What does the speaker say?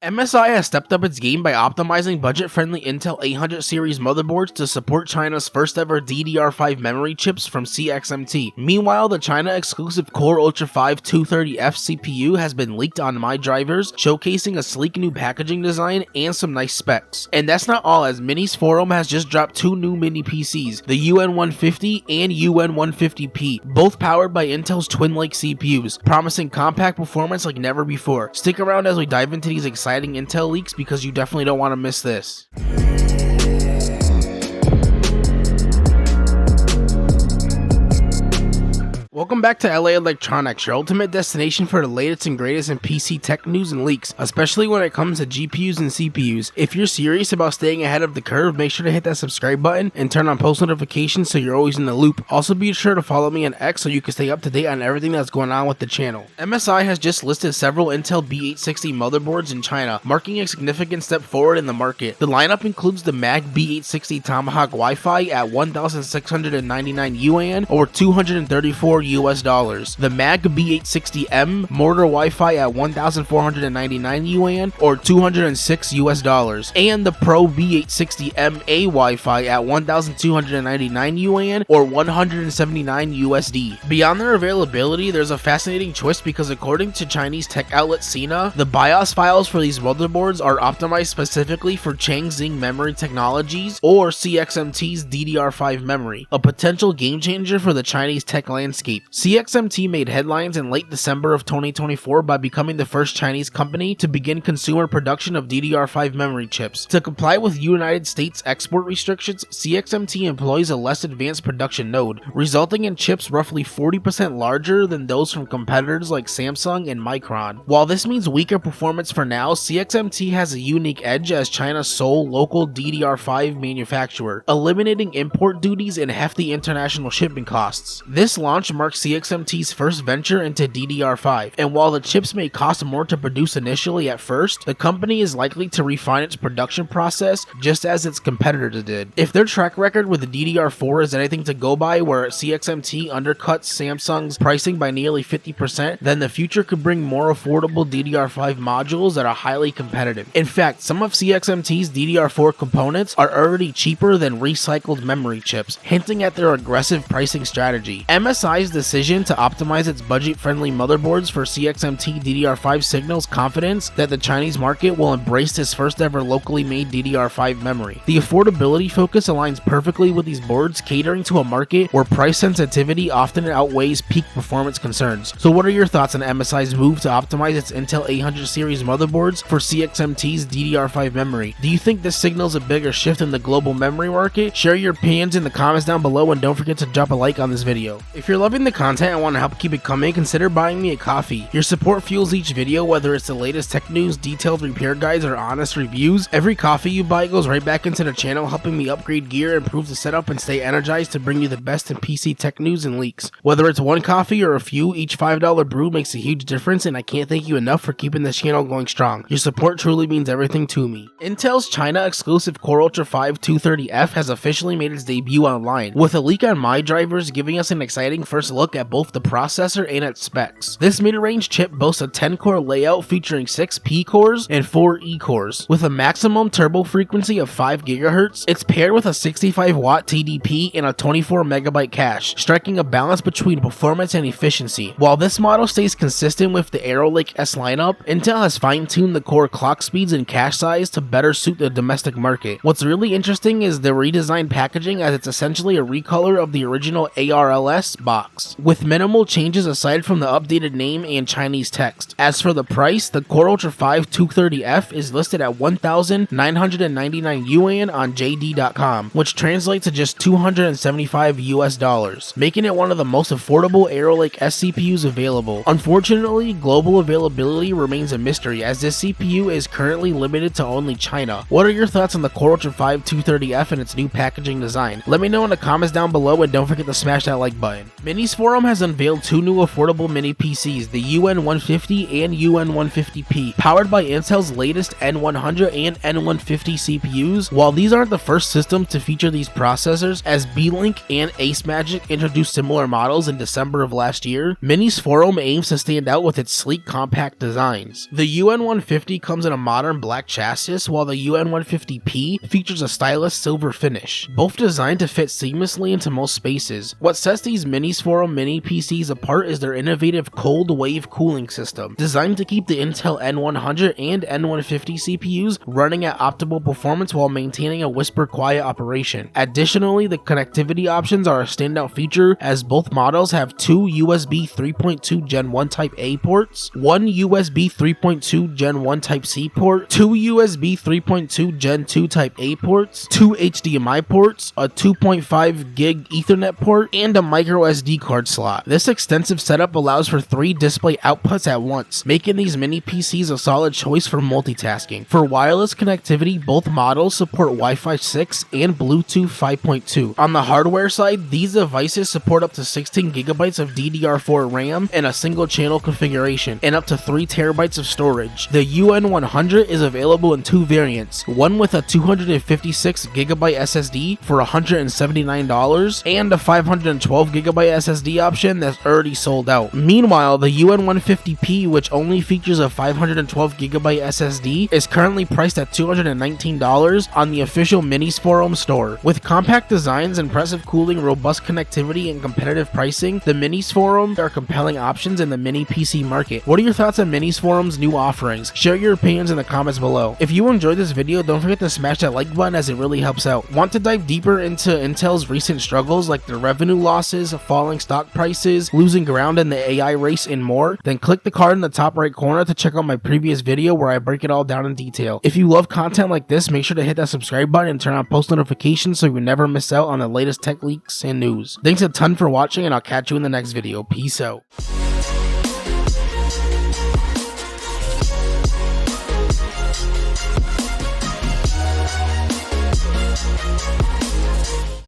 MSI has stepped up its game by optimizing budget-friendly Intel 800 series motherboards to support China's first-ever DDR5 memory chips from CXMT. Meanwhile, the China-exclusive Core Ultra 5 230F CPU has been leaked on MyDrivers, showcasing a sleek new packaging design and some nice specs. And that's not all, as Minisforum has just dropped two new mini PCs, the UN150 and UN150P, both powered by Intel's Twin Lake CPUs, promising compact performance like never before. Stick around as we dive into these exciting Intel leaks because you definitely don't want to miss this. Welcome back to LA Electronics, your ultimate destination for the latest and greatest in PC tech news and leaks, especially when it comes to GPUs and CPUs. If you're serious about staying ahead of the curve, make sure to hit that subscribe button and turn on post notifications so you're always in the loop. Also be sure to follow me on X so you can stay up to date on everything that's going on with the channel. MSI has just listed several Intel B860 motherboards in China, marking a significant step forward in the market. The lineup includes the Msi B860 Tomahawk Wi-Fi at 1,699 yuan or 234 US dollars, the Msi B860M Mortar Wi-Fi at 1,499 yuan or 206 US dollars, and the Pro B860MA Wi-Fi at 1,299 yuan or 179 USD. Beyond their availability, there's a fascinating twist because according to Chinese tech outlet Sina, the BIOS files for these motherboards are optimized specifically for Changxing Memory Technologies or CXMT's DDR5 memory, a potential game changer for the Chinese tech landscape. CXMT made headlines in late December of 2024 by becoming the first Chinese company to begin consumer production of DDR5 memory chips. To comply with United States export restrictions, CXMT employs a less advanced production node, resulting in chips roughly 40% larger than those from competitors like Samsung and Micron. While this means weaker performance for now, CXMT has a unique edge as China's sole local DDR5 manufacturer, eliminating import duties and hefty international shipping costs. This launch marks CXMT's first venture into DDR5, and while the chips may cost more to produce initially at first, the company is likely to refine its production process just as its competitors did. If their track record with the DDR4 is anything to go by, where CXMT undercuts Samsung's pricing by nearly 50%, then the future could bring more affordable DDR5 modules that are highly competitive. In fact, some of CXMT's DDR4 components are already cheaper than recycled memory chips, hinting at their aggressive pricing strategy. MSI's decision to optimize its budget-friendly motherboards for CXMT DDR5 signals confidence that the Chinese market will embrace this first-ever locally made DDR5 memory. The affordability focus aligns perfectly with these boards, catering to a market where price sensitivity often outweighs peak performance concerns. So what are your thoughts on MSI's move to optimize its Intel 800 series motherboards for CXMT's DDR5 memory? Do you think this signals a bigger shift in the global memory market? Share your opinions in the comments down below and don't forget to drop a like on this video. If you're loving the content and want to help keep it coming, consider buying me a coffee. Your support fuels each video, whether it's the latest tech news, detailed repair guides, or honest reviews. Every coffee you buy goes right back into the channel, helping me upgrade gear, improve the setup, and stay energized to bring you the best in PC tech news and leaks. Whether it's one coffee or a few, each $5 brew makes a huge difference, and I can't thank you enough for keeping this channel going strong. Your support truly means everything to me. Intel's China-exclusive Core Ultra 5 230F has officially made its debut online, with a leak on MyDrivers giving us an exciting first look at both the processor and its specs. This mid-range chip boasts a 10-core layout featuring 6 P cores and 4 E cores. With a maximum turbo frequency of 5 GHz, it's paired with a 65-watt TDP and a 24 MB cache, striking a balance between performance and efficiency. While this model stays consistent with the Arrow Lake S lineup, Intel has fine-tuned the core clock speeds and cache size to better suit the domestic market. What's really interesting is the redesigned packaging, as it's essentially a recolor of the original ARLS box, with minimal changes aside from the updated name and Chinese text. As for the price, the Core Ultra 5 230F is listed at 1,999 yuan on JD.com, which translates to just 275 US dollars, making it one of the most affordable Arrow Lake S CPUs available. Unfortunately, global availability remains a mystery, as this CPU is currently limited to only China. What are your thoughts on the Core Ultra 5 230F and its new packaging design? Let me know in the comments down below, and don't forget to smash that like button. Mini Minisforum has unveiled two new affordable mini PCs, the UN150 and UN150P, powered by Intel's latest N100 and N150 CPUs. While these aren't the first system to feature these processors, as B-Link and Ace Magic introduced similar models in December of last year, Minisforum aims to stand out with its sleek, compact designs. The UN150 comes in a modern black chassis, while the UN150P features a stylish silver finish, both designed to fit seamlessly into most spaces. What sets these Minisforum Mini PCs apart is their innovative cold wave cooling system, designed to keep the Intel N100 and N150 CPUs running at optimal performance while maintaining a whisper quiet operation. Additionally, the connectivity options are a standout feature, as both models have two USB 3.2 Gen 1 Type A ports, one USB 3.2 Gen 1 Type C port, two USB 3.2 Gen 2 Type A ports, two HDMI ports, a 2.5 gig Ethernet port, and a micro SD card slot. This extensive setup allows for 3 display outputs at once, making these mini PCs a solid choice for multitasking. For wireless connectivity, both models support Wi-Fi 6 and Bluetooth 5.2. On the hardware side, these devices support up to 16 gigabytes of DDR4 RAM in a single channel configuration, and up to 3 terabytes of storage. The UN100 is available in 2 variants, one with a 256 gigabyte SSD for $179 and a 512 gigabyte SSD option that's already sold out. Meanwhile, the UN150P, which only features a 512 gigabyte SSD, is currently priced at $219 on the official Minisforum store. With compact designs, impressive cooling, robust connectivity, and competitive pricing, the Minisforum are compelling options in the mini PC market. What are your thoughts on Minisforum's new offerings? Share your opinions in the comments below. If you enjoyed this video, don't forget to smash that like button, as it really helps out. Want to dive deeper into Intel's recent struggles like their revenue losses, falling stock prices, losing ground in the AI race, and more? Then click the card in the top right corner to check out my previous video where I break it all down in detail. If you love content like this, make sure to hit that subscribe button and turn on post notifications so you never miss out on the latest tech leaks and news. Thanks a ton for watching, and I'll catch you in the next video. Peace out.